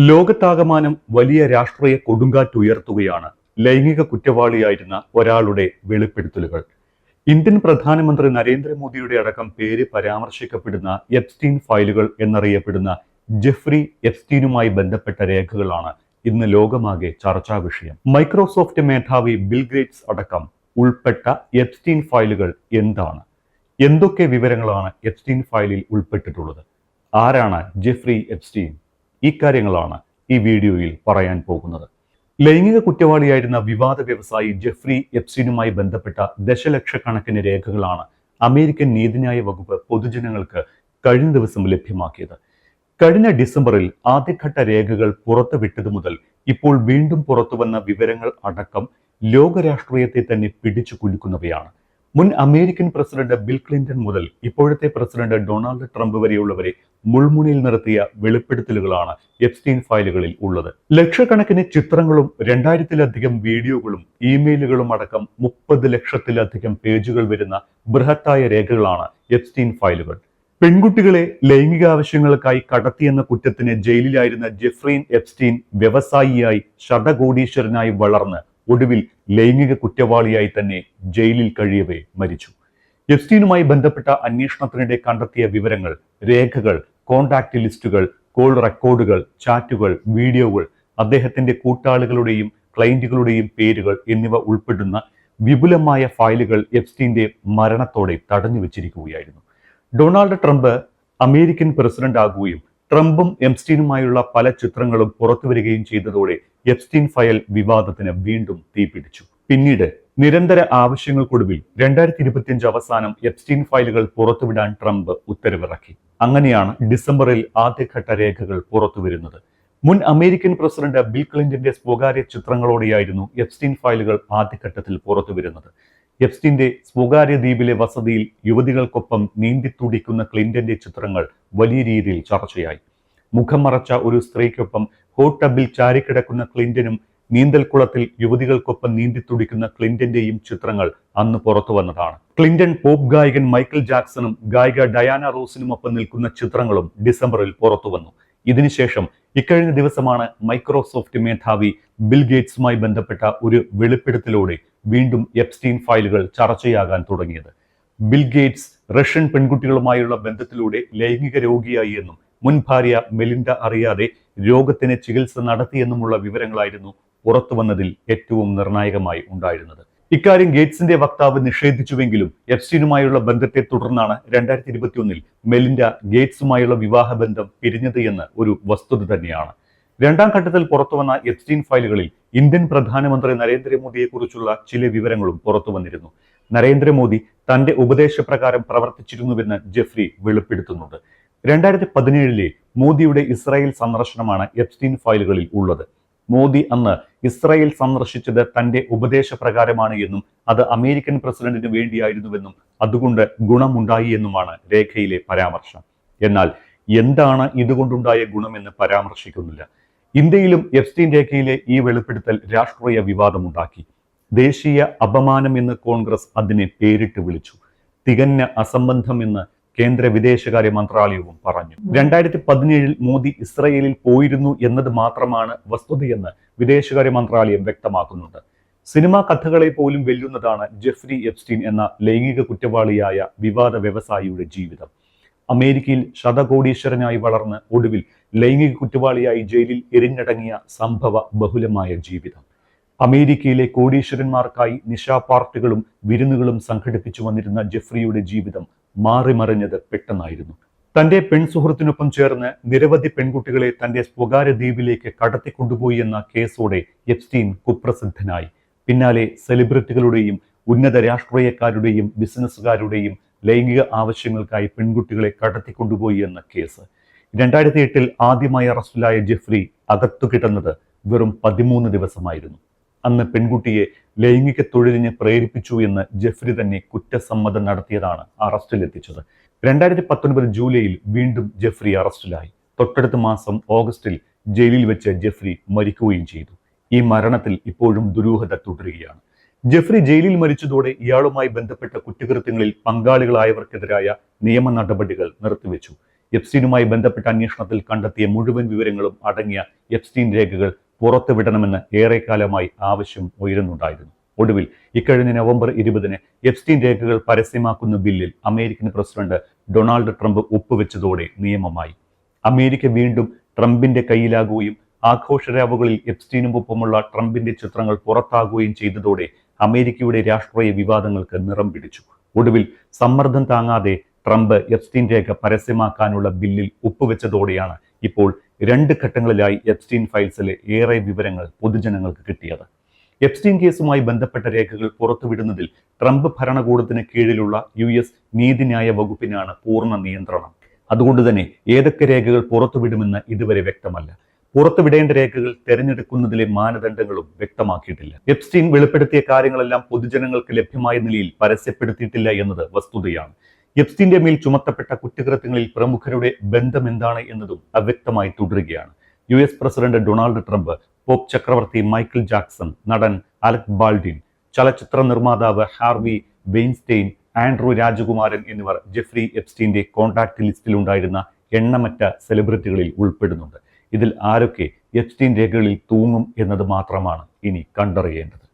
ലോകത്താകമാനം വലിയ രാഷ്ട്രീയ കൊടുങ്കാറ്റുയർത്തുകയാണ് ലൈംഗിക കുറ്റവാളിയായിരുന്ന ഒരാളുടെ വെളിപ്പെടുത്തലുകൾ. ഇന്ത്യൻ പ്രധാനമന്ത്രി നരേന്ദ്രമോദിയുടെ അടക്കം പേര് പരാമർശിക്കപ്പെടുന്ന എപ്സ്റ്റീൻ ഫയലുകൾ എന്നറിയപ്പെടുന്ന ജെഫ്രി എപ്സ്റ്റീനുമായി ബന്ധപ്പെട്ട രേഖകളാണ് ഇന്ന് ലോകമാകെ ചർച്ചാ വിഷയം. മൈക്രോസോഫ്റ്റ് മേധാവി ബിൽ ഗേറ്റ്സ് അടക്കം ഉൾപ്പെട്ട എപ്സ്റ്റീൻ ഫയലുകൾ എന്താണ്? എന്തൊക്കെ വിവരങ്ങളാണ് എപ്സ്റ്റീൻ ഫയലിൽ ഉൾപ്പെട്ടിട്ടുള്ളത്? ആരാണ് ജെഫ്രി എപ്സ്റ്റീൻ? ഈ കാര്യങ്ങളാണ് ഈ വീഡിയോയിൽ പറയാൻ പോകുന്നത്. ലൈംഗിക കുറ്റവാളിയായിരുന്ന വിവാദ വ്യവസായി ജെഫ്രി എപ്സ്റ്റീനുമായി ബന്ധപ്പെട്ട ദശലക്ഷക്കണക്കിന് രേഖകളാണ് അമേരിക്കൻ നീതിന്യായ വകുപ്പ് പൊതുജനങ്ങൾക്ക് കഴിഞ്ഞ ദിവസം ലഭ്യമാക്കിയത്. കഴിഞ്ഞ ഡിസംബറിൽ ആദ്യഘട്ട രേഖകൾ പുറത്തുവിട്ടതു മുതൽ ഇപ്പോൾ വീണ്ടും പുറത്തുവന്ന വിവരങ്ങൾ അടക്കം ലോകരാഷ്ട്രീയത്തെ തന്നെ പിടിച്ചു കുലുക്കുന്നവയാണ്. മുൻ അമേരിക്കൻ പ്രസിഡന്റ് ബിൽ ക്ലിന്റൺ മുതൽ ഇപ്പോഴത്തെ പ്രസിഡന്റ് ഡൊണാൾഡ് ട്രംപ് വരെയുള്ളവരെ മുൾമുനയിൽ നിർത്തിയ വെളിപ്പെടുത്തലുകളാണ് എപ്സ്റ്റീൻ ഫയലുകളിൽ ഉള്ളത്. ലക്ഷക്കണക്കിന് ചിത്രങ്ങളും 2000-ലധികം വീഡിയോകളും ഇമെയിലുകളും അടക്കം 30 ലക്ഷത്തിലധികം പേജുകൾ വരുന്ന ബൃഹത്തായ രേഖകളാണ് എപ്സ്റ്റീൻ ഫയലുകൾ. പെൺകുട്ടികളെ ലൈംഗിക ആവശ്യങ്ങൾക്കായി കടത്തിയെന്ന കുറ്റത്തിന് ജയിലിലായിരുന്ന ജെഫ്രി എപ്സ്റ്റീൻ വ്യവസായിയായി ശതകോടീശ്വരനായി വളർന്ന് ഒടുവിൽ ലൈംഗിക കുറ്റവാളിയായി തന്നെ ജയിലിൽ കഴിയവേ മരിച്ചു. എപ്സ്റ്റീനുമായി ബന്ധപ്പെട്ട അന്വേഷണത്തിനിടെ കണ്ടെത്തിയ വിവരങ്ങൾ, രേഖകൾ, കോണ്ടാക്ട് ലിസ്റ്റുകൾ, കോൾ റെക്കോർഡുകൾ, ചാറ്റുകൾ, വീഡിയോകൾ, അദ്ദേഹത്തിന്റെ കൂട്ടാളികളുടെയും ക്ലയന്റുകളുടെയും പേരുകൾ എന്നിവ ഉൾപ്പെടുന്ന വിപുലമായ ഫയലുകൾ എപ്സ്റ്റീന്റെ മരണത്തോടെ തടഞ്ഞു വെച്ചിരിക്കുകയായിരുന്നു. ഡൊണാൾഡ് ട്രംപ് അമേരിക്കൻ പ്രസിഡന്റ് ആകുകയും ട്രംപും എപ്സ്റ്റീനുമായുള്ള പല ചിത്രങ്ങളും പുറത്തുവരികയും ചെയ്തതോടെ എപ്സ്റ്റീൻ ഫയൽ വിവാദത്തിന് വീണ്ടും തീപിടിച്ചു. പിന്നീട് നിരന്തര ആവശ്യങ്ങൾക്കൊടുവിൽ 2025 അവസാനം എപ്സ്റ്റീൻ ഫയലുകൾ പുറത്തുവിടാൻ ട്രംപ് ഉത്തരവിറക്കി. അങ്ങനെയാണ് ഡിസംബറിൽ ആദ്യഘട്ട രേഖകൾ പുറത്തുവരുന്നത്. മുൻ അമേരിക്കൻ പ്രസിഡന്റ് ബിൽ ക്ലിന്റന്റെ സ്വകാര്യ ചിത്രങ്ങളോടെയായിരുന്നു എപ്സ്റ്റീൻ ഫയലുകൾ ആദ്യഘട്ടത്തിൽ പുറത്തുവരുന്നത്. എപ്സ്റ്റീന്റെ സ്വകാര്യ ദ്വീപിലെ വസതിയിൽ യുവതികൾക്കൊപ്പം നീന്തിത്തുടിക്കുന്ന ക്ലിന്റന്റെ ചിത്രങ്ങൾ വലിയ രീതിയിൽ ചർച്ചയായി. മുഖം മറച്ച ഒരു സ്ത്രീക്കൊപ്പം ഹോട്ട് ടബിൽ ചാരിക്കിടക്കുന്ന ക്ലിന്റനും നീന്തൽക്കുളത്തിൽ യുവതികൾക്കൊപ്പം നീന്തിത്തുടിക്കുന്ന ക്ലിന്റന്റെയും ചിത്രങ്ങൾ അന്ന് പുറത്തു വന്നതാണ്. ക്ലിന്റൺ പോപ്പ് ഗായകൻ മൈക്കൽ ജാക്സണും ഗായിക ഡയാന റോസിനുമൊപ്പം നിൽക്കുന്ന ചിത്രങ്ങളും ഡിസംബറിൽ പുറത്തു വന്നു. ഇതിനുശേഷം ഇക്കഴിഞ്ഞ ദിവസമാണ് മൈക്രോസോഫ്റ്റ് മേധാവി ബിൽ ഗേറ്റ്സുമായി ബന്ധപ്പെട്ട ഒരു വെളിപ്പെടുത്തലോടെ വീണ്ടും എപ്സ്റ്റീൻ ഫയലുകൾ ചർച്ചയാകാൻ തുടങ്ങിയത്. ബിൽ ഗേറ്റ്സ് റഷ്യൻ പെൺകുട്ടികളുമായുള്ള ബന്ധത്തിലൂടെ ലൈംഗിക രോഗിയായി എന്നും മുൻ ഭാര്യ മെലിൻഡ അറിയാതെ രോഗത്തിന് ചികിത്സ നടത്തിയെന്നുമുള്ള വിവരങ്ങളായിരുന്നു പുറത്തു വന്നതിൽ ഏറ്റവും നിർണായകമായി ഉണ്ടായിരുന്നത്. ഇക്കാര്യം ഗേറ്റ്സിന്റെ വക്താവ് നിഷേധിച്ചുവെങ്കിലും എപ്സ്റ്റീനുമായുള്ള ബന്ധത്തെ തുടർന്നാണ് 2021 മെലിൻഡ ഗേറ്റ്സുമായുള്ള വിവാഹബന്ധം പിരിഞ്ഞത് എന്ന് ഒരു വസ്തുത തന്നെയാണ്. രണ്ടാം ഘട്ടത്തിൽ പുറത്തുവന്ന എപ്സ്റ്റീൻ ഫയലുകളിൽ ഇന്ത്യൻ പ്രധാനമന്ത്രി നരേന്ദ്രമോദിയെക്കുറിച്ചുള്ള ചില വിവരങ്ങളും പുറത്തു വന്നിരുന്നു. നരേന്ദ്രമോദി തന്റെ ഉപദേശപ്രകാരം പ്രവർത്തിച്ചിരുന്നുവെന്ന് ജെഫ്രി വെളിപ്പെടുത്തുന്നുണ്ട്. 2017 മോദിയുടെ ഇസ്രായേൽ സന്ദർശനമാണ് എപ്സ്റ്റീൻ ഫയലുകളിൽ ഉള്ളത്. മോദി അന്ന് ഇസ്രായേൽ സന്ദർശിച്ചത് തന്റെ ഉപദേശപ്രകാരമാണ് എന്നും അത് അമേരിക്കൻ പ്രസിഡന്റിന് വേണ്ടിയായിരുന്നുവെന്നും അതുകൊണ്ട് ഗുണമുണ്ടായി എന്നുമാണ് രേഖയിലെ പരാമർശം. എന്നാൽ എന്താണ് ഇതുകൊണ്ടുണ്ടായ ഗുണമെന്ന് പരാമർശിക്കുന്നില്ല. ഇന്ത്യയിലും എപ്സ്റ്റീൻ രേഖയിലെ ഈ വെളിപ്പെടുത്തൽ രാഷ്ട്രീയ വിവാദമുണ്ടാക്കി. ദേശീയ അപമാനം എന്ന് കോൺഗ്രസ് അതിനെ പേരിട്ട് വിളിച്ചു. തികഞ്ഞ അസംബന്ധം എന്ന് കേന്ദ്ര വിദേശകാര്യ മന്ത്രാലയവും പറഞ്ഞു. 2017 മോദി ഇസ്രയേലിൽ പോയിരുന്നു എന്നത് മാത്രമാണ് വസ്തുതയെന്ന് വിദേശകാര്യ മന്ത്രാലയം വ്യക്തമാക്കുന്നുണ്ട്. സിനിമാ കഥകളെ പോലും വെല്ലുന്നതാണ് ജെഫ്രി എപ്സ്റ്റീൻ എന്ന ലൈംഗിക കുറ്റവാളിയായ വിവാദ വ്യവസായിയുടെ ജീവിതം. അമേരിക്കയിൽ ശതകോടീശ്വരനായി വളർന്ന് ഒടുവിൽ ലൈംഗിക കുറ്റവാളിയായി ജയിലിൽ എരിഞ്ഞടങ്ങിയ സംഭവ ബഹുലമായ ജീവിതം. അമേരിക്കയിലെ കോടീശ്വരന്മാർക്കായി നിശാ പാർട്ടികളും വിരുന്നുകളും സംഘടിപ്പിച്ചു വന്നിരുന്ന ജെഫ്രിയുടെ ജീവിതം മാറിമറിഞ്ഞത് പെട്ടെന്നായിരുന്നു. തന്റെ പെൺസുഹൃത്തിനൊപ്പം ചേർന്ന് നിരവധി പെൺകുട്ടികളെ തന്റെ സ്വകാര്യ ദ്വീപിലേക്ക് കടത്തിക്കൊണ്ടുപോയി എന്ന കേസോടെ എപ്സ്റ്റീൻ കുപ്രസിദ്ധനായി. പിന്നാലെ സെലിബ്രിറ്റികളുടെയും ഉന്നത രാഷ്ട്രീയക്കാരുടെയും ബിസിനസ്സുകാരുടെയും ലൈംഗിക ആവശ്യങ്ങൾക്കായി പെൺകുട്ടികളെ കടത്തിക്കൊണ്ടുപോയി എന്ന കേസ്. 2008 ആദ്യമായി അറസ്റ്റിലായ ജെഫ്രി അകത്തുകിടന്നത് വെറും 13 ദിവസമായിരുന്നു. അന്ന് പെൺകുട്ടിയെ ലൈംഗിക തൊഴിലിന് പ്രേരിപ്പിച്ചു എന്ന് ജെഫ്രി തന്നെ കുറ്റസമ്മതം നടത്തിയതാണ് അറസ്റ്റിലെത്തിച്ചത്. 2019 ജൂലൈയിൽ വീണ്ടും ജെഫ്രി അറസ്റ്റിലായി. തൊട്ടടുത്ത മാസം ഓഗസ്റ്റിൽ ജയിലിൽ വെച്ച് ജെഫ്രി മരിക്കുകയും ചെയ്തു. ഈ മരണത്തിൽ ഇപ്പോഴും ദുരൂഹത തുടരുകയാണ്. ജെഫ്രി ജയിലിൽ മരിച്ചതോടെ ഇയാളുമായി ബന്ധപ്പെട്ട കുറ്റകൃത്യങ്ങളിൽ പങ്കാളികളായവർക്കെതിരായ നിയമ നടപടികൾ നിർത്തിവെച്ചു. എപ്സ്റ്റീനുമായി ബന്ധപ്പെട്ട അന്വേഷണത്തിൽ കണ്ടെത്തിയ മുഴുവൻ വിവരങ്ങളും അടങ്ങിയ എപ്സ്റ്റീൻ രേഖകൾ പുറത്തുവിടണമെന്ന് ഏറെക്കാലമായി ആവശ്യം ഉയരുന്നുണ്ടായിരുന്നു. ഒടുവിൽ ഇക്കഴിഞ്ഞ നവംബർ 20-ന് എപ്സ്റ്റീൻ രേഖകൾ പരസ്യമാക്കുന്ന ബില്ലിൽ അമേരിക്കൻ പ്രസിഡന്റ് ഡൊണാൾഡ് ട്രംപ് ഒപ്പുവെച്ചതോടെ നിയമമായി. അമേരിക്ക വീണ്ടും ട്രംപിന്റെ കയ്യിലാകുകയും ആഘോഷരാവുകളിൽ എപ്സ്റ്റീനുമൊപ്പമുള്ള ട്രംപിന്റെ ചിത്രങ്ങൾ പുറത്താകുകയും ചെയ്തതോടെ അമേരിക്കയുടെ രാഷ്ട്രീയ വിവാദങ്ങൾക്ക് നിറം പിടിച്ചു. ഒടുവിൽ സമ്മർദ്ദം താങ്ങാതെ ട്രംപ് എപ്സ്റ്റീൻ രേഖ പരസ്യമാക്കാനുള്ള ബില്ലിൽ ഒപ്പുവെച്ചതോടെയാണ് ഇപ്പോൾ 2 ഘട്ടങ്ങളിലായി എപ്സ്റ്റീൻ ഫയൽസിലെ ഏറെ വിവരങ്ങൾ പൊതുജനങ്ങൾക്ക് കിട്ടിയത്. എപ്സ്റ്റീൻ കേസുമായി ബന്ധപ്പെട്ട രേഖകൾ പുറത്തുവിടുന്നതിൽ ട്രംപ് ഭരണകൂടത്തിന് കീഴിലുള്ള US നീതിന്യായ വകുപ്പിനാണ് പൂർണ്ണ നിയന്ത്രണം. അതുകൊണ്ട് തന്നെ ഏതൊക്കെ രേഖകൾ പുറത്തുവിടുമെന്ന് ഇതുവരെ വ്യക്തമല്ല. പുറത്തുവിടേണ്ട രേഖകൾ തെരഞ്ഞെടുക്കുന്നതിലെ മാനദണ്ഡങ്ങളും വ്യക്തമാക്കിയിട്ടില്ല. എപ്സ്റ്റീൻ വെളിപ്പെടുത്തിയ കാര്യങ്ങളെല്ലാം പൊതുജനങ്ങൾക്ക് ലഭ്യമായ നിലയിൽ പരസ്യപ്പെടുത്തിയിട്ടില്ല എന്നത് വസ്തുതയാണ്. എപ്സ്റ്റീന്റെ മേൽ ചുമത്തപ്പെട്ട കുറ്റകൃത്യങ്ങളിൽ പ്രമുഖരുടെ ബന്ധം എന്താണ് എന്നതും അവ്യക്തമായി തുടരുകയാണ്. US president Donald Trump, pop ചക്രവർത്തി മൈക്കിൾ ജാക്സൺ, നടൻ അലക് ബാൾഡിൻ, ചലച്ചിത്ര നിർമ്മാതാവ് ഹാർവി വെയിൻസ്റ്റെയിൻ, ആൻഡ്രൂ രാജകുമാരൻ എന്നിവർ ജെഫ്രി എപ്സ്റ്റീന്റെ കോൺടാക്ട് ലിസ്റ്റിലുണ്ടായിരുന്ന എണ്ണമറ്റ സെലിബ്രിറ്റികളിൽ ഉൾപ്പെടുന്നുണ്ട്. ഇതിൽ ആരൊക്കെ എപ്സ്റ്റീൻ രേഖകളിൽ തൂങ്ങും എന്നത് മാത്രമാണ് ഇനി കണ്ടറിയേണ്ടത്.